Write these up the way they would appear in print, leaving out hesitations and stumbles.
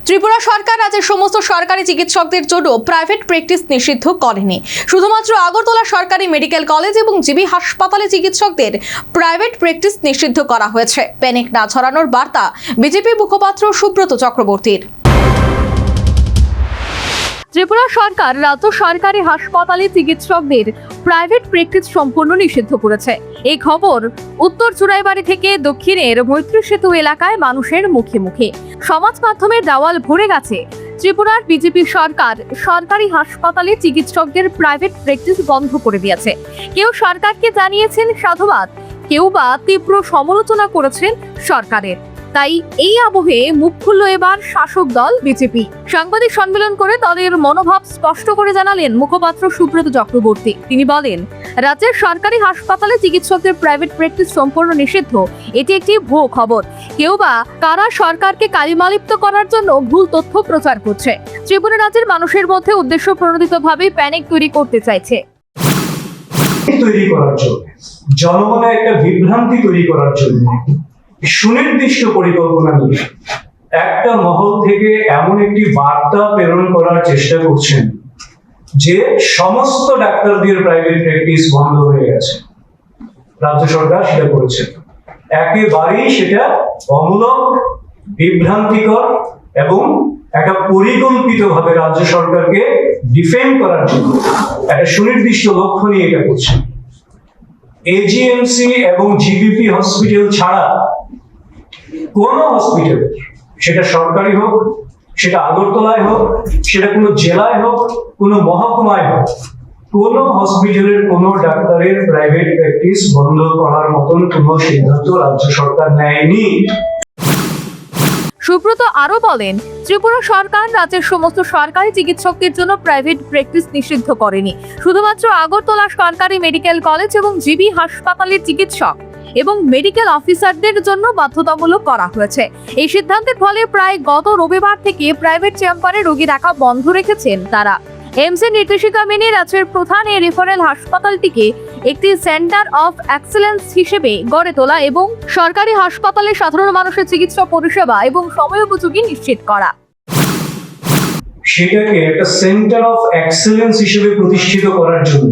ত্রিপুরা সরকার রাজ্যের সমস্ত সরকারি চিকিৎসকদের জন্য প্রাইভেট প্র্যাকটিস নিষিদ্ধ করেনি। শুধুমাত্র আগরতলা সরকারি মেডিকেল কলেজ এবং জিবি হাসপাতালে চিকিৎসকদের প্রাইভেট প্র্যাকটিস নিষিদ্ধ করা হয়েছে। প্যানিক না ছড়ানোর বার্তা বিজেপি মুখপাত্র সুব্রত চক্রবর্তীর। ত্রিপুরা সরকার রাজ্য সরকারি হাসপাতালে চিকিৎসকদের প্রাইভেট প্র্যাকটিস সম্পূর্ণ নিষিদ্ধ করেছে। এই খবর উত্তর চুরাইবাড়ি থেকে দক্ষিণের মৈত্রী সেতু এলাকায় মানুষের মুখে মুখে। সমাজ মাধ্যমের দেওয়াল ভরে গেছে। ত্রিপুরার বিজেপি সরকার সরকারি হাসপাতালে চিকিৎসকদের প্রাইভেট প্র্যাকটিস বন্ধ করে দিয়েছে। কেউ সরকারকে জানিয়েছেন সাধুবাদ, কেউ বা তীব্র সমালোচনা করেছেন সরকারের। তাই এই আবহে মুখ খুলল এবার শাসক দল বিজেপি। সাংবাদিক সম্মেলন করে দলের মনোভাব স্পষ্ট করে জানালেন মুখপাত্র সুব্রত চক্রবর্তী। তিনি বলেন, রাজ্যের সরকারি হাসপাতালে চিকিৎসকদের প্রাইভেট প্র্যাকটিস সম্পূর্ণ নিষিদ্ধ। এটি একটি ভুয়ো খবর। কেউ বা কারা সরকারকে কালিমালিপ্ত করার জন্য ভুল তথ্য প্রচার করছে। ত্রিপুরা রাজ্যের মানুষের মধ্যে উদ্দেশ্য প্রণোদিতভাবে প্যানিক তৈরি করতে চাইছে। জনমনে একটা বিভ্রান্তি তৈরি করার জন্য সুনির্দিষ্ট পরিকল্পনা নিয়ে একটা মহল থেকে এমন একটি বার্তা প্রেরণ করার চেষ্টা করছেন যে সমস্ত ডাক্তারদের প্রাইভেট প্র্যাকটিস বন্ধ হয়ে গেছে। রাজ্য সরকার সেটা করেছে। একেবারেই সেটা অমূলক, বিভ্রান্তিকর এবং একটা পরিকল্পিতভাবে রাজ্য সরকারকে ডিফেন্ড করার জন্য একটা সুনির্দিষ্ট লক্ষ্য নিয়ে এটা করছে। এজিএমসি এবং জিবিপি হসপিটাল ছাড়া কোন হসপিটাল, সেটা সরকারি হোক, সেটা আগরতলায় হোক, সেটা কোনো জেলায় হোক, কোনো মহকুমায় হোক, কোন হসপিটালের কোন ডাক্তারের প্রাইভেট প্র্যাকটিস বন্ধ করার মতন কোনো সিদ্ধান্ত রাজ্য সরকার নেয়নি। সুব্রত আরো বলেন, ত্রিপুরা সরকার রাজ্যের সমস্ত সরকারি চিকিৎসকদের জন্য প্রাইভেট প্র্যাকটিস নিষিদ্ধ করেনি। শুধুমাত্র আগরতলা সরকারি মেডিকেল কলেজ এবং জিবি হাসপাতালের চিকিৎসক এবং মেডিকেল অফিসারদের জন্য বাধ্যতামূলক করা হয়েছে। এই সিদ্ধান্তের ফলে প্রায় গত রবিবার থেকে প্রাইভেট চেম্বারে রোগী রাখা বন্ধ রেখেছেন তারা। এমসের নির্দেশিকা মেনে রাজ্যের প্রধান এই রেফারেল হাসপাতালটিকে একটি সেন্টার অফ এক্সেলেন্স হিসেবে গড়ে তোলা এবং সরকারি হাসপাতালে সাধারণ মানুষের চিকিৎসা পরিষেবা এবং সময়োপযোগী নিশ্চিত করা। সেটাকে একটা সেন্টার অফ এক্সেলেন্স হিসেবে প্রতিষ্ঠিত করার জন্য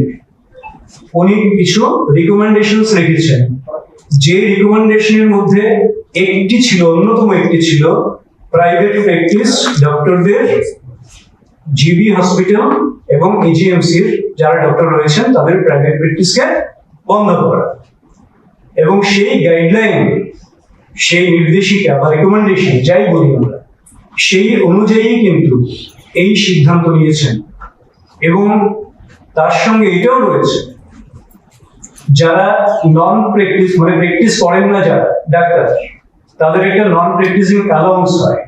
উনি কিছু রিকমেন্ডেশনস রেখেছেন। যে রিকমেন্ডেশনের মধ্যে একটি ছিল, অন্যতম একটি ছিল প্রাইভেট প্র্যাকটিস ডক্টরদের জিবি হসপিটাল এবং এজিএমসির যারা ডক্টর রয়েছেন তাদের প্রাইভেট প্র্যাকটিসকে বন্ধ করা। এবং সেই গাইডলাইন, সেই নির্দেশিকা বা রিকমেন্ডেশন যাই বলি আমরা, সেই অনুযায়ী কিন্তু এই সিদ্ধান্ত নিয়েছেন। এবং তার সঙ্গে এটাও রয়েছে, যারা নন প্র্যাকটিস মানে প্র্যাকটিস করেন না যারা ডাক্তার, তাদের একটা নন প্র্যাকটিসিং অ্যালাউন্স হয়।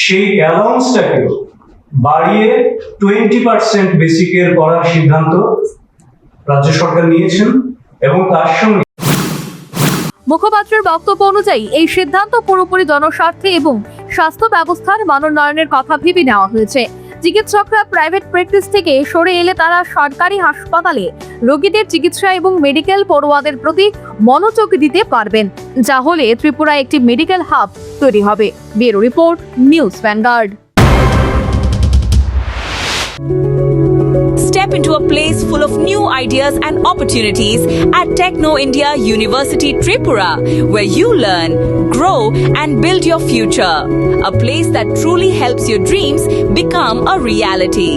সেই অ্যালাউন্সটাকে বাড়িয়ে 20% বেসিকের করার সিদ্ধান্ত রাজ্য সরকার নিয়েছেন। এবং তার সঙ্গে মুখপাত্রের বক্তব্য অনুযায়ী এই সিদ্ধান্ত পুরোপুরি জনস্বার্থে এবং স্বাস্থ্য ব্যবস্থার মানোন্নয়নের কথা ভেবে নেওয়া হয়েছে। চিকিৎসকরা প্রাইভেট প্র্যাকটিস থেকে সরে এলে তারা সরকারি হাসপাতালে রোগীদের চিকিৎসা এবং মেডিকেল পড়ুয়াদের প্রতি মনোযোগ দিতে পারবেন, যা হলে ত্রিপুরায় একটি মেডিকেল হাব তৈরি হবে। Bureau report, news vanguard. Step into a place full of new ideas and opportunities at Techno India University Tripura, where you learn, grow and build your future. A place that truly helps your dreams become a reality.